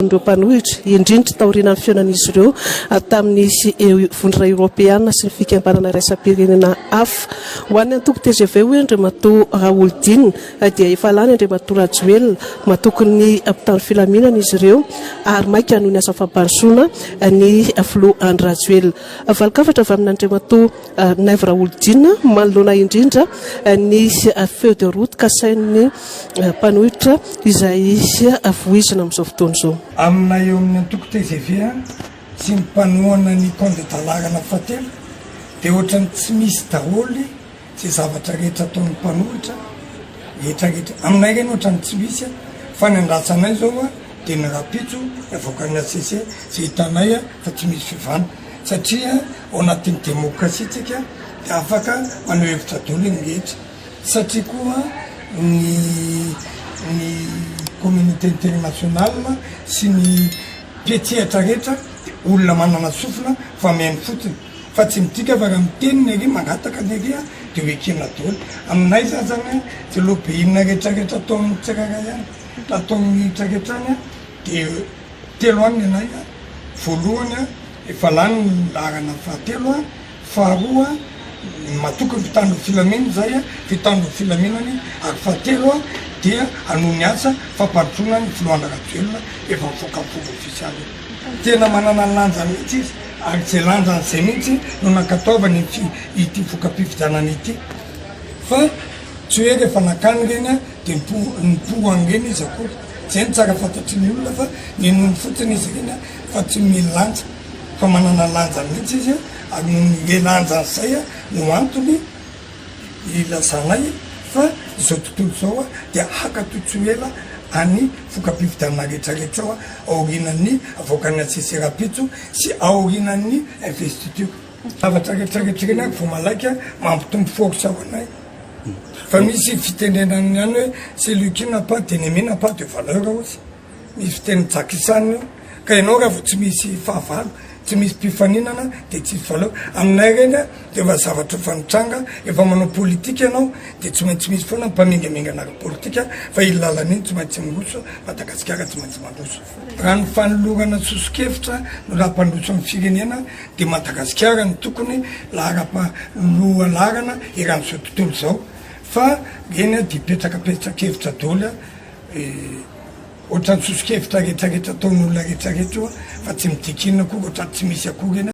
an'ireo mpanohitra indrindra taoriana amin'ny fiainan'izy ireo tamin'ny vondra Europeana sy ny fikambanana raisam-pirenena hafa. Ho an'ny antoko TGV hoe Andriamatoa Rajoelina dia efa lany Andriamatoa Rajoelina matoky ny mpitandro filaminana izy ireo ary maika noho ny asa fampansoana ny filoha Andry Rajoelina. Valokafatra avy amin'ny Andriamatoa Ernaivo Romy manoloana indrindra ny feu de route kasain'ny mpanohitra izay voizina amin'izao fotoana izao. Amina eo amin'ny antoko TGV sy mipanohana ny kondedalarana fatelo dia ohatrany tsy misy daholy sy zavatra rehetra ataon'ny mpanohitra rehetrarehetra. Aminay reny ohatrany tsy misy fa ny andrasanay zao dia ny rapitso avoakany ACC sy hitanay fa tsy misy fivana satria ao anatin'ny demokrasia tsika dia afaka maneho hevitra daholo ny rehetra satria koa ny communauté internationale sy ny mpietsehatra rehetra olona manana sofina fa mihainy fotsiny fa tsy midika fa raha miteniny ary mangataka ny ary dia hoekena daholo. Aminay zany tsy lobe inona rehetrarehetra atao amin'ny tsirara ihany atao amin'ny traretrany dia telo any anay voalohany efa lany ny larana fahatelo faharoa matoky fitandro filaminana zay fitandro filaminany ary fahatelo dia anoho ny asa fampantroana ny filoana Rajoelina efa mifoaka fomba ofisialy. Tena manana lanja mihitsy izy ary zay lanjany zay mihitsy no nankataovany ity fokampifidanana ity fa tsy hoe rehefa nakany reny dia nipohany reny izy akory zay ny tsara fantatry ny olona fa nynony fotsiny izy reny fa tsy mila lanja fa manana lanja mihitsy izy ary noho lanjany zay no antony ilazanay fa izao tontolo zao dia hakatotsoela any fokampifidanana rehetrarehetra aorinan'ny avoakany ACC rapitso sy aorinan'ny investiture. Zavatra rehetrarehetra reny vao malaika mampitombo force ao anay fa misy fitendrenany ihany hoe celui qui n'a pas d'ennemi n'a pas de valeur aussi. Misy fiteny jakisany io ka ianao raha vao tsy misy fahavalo tsy misy mpifaninana dia tsy valeur. Aminay reny dia efa zavatra fanitranga efa manao politika ianao dia tsy maintsy misy foana mpamingamingana politika fa ilalana iny tsy maintsy miroso Madagasikara tsy maintsy mandroso. Raha ny fanolorana sosokevitra no raha mpandroso amin'ny firenena dia Madagasikara ny tokony lahara-paloha larana iran'izao tontolo izao fa eny dia petraka-petrakevitra daholo ohatrany sosokevitra rehetrarehetra ataon'olona rehetrarehetra fa tsy midikinina koa ohatrany tsy misy akory eny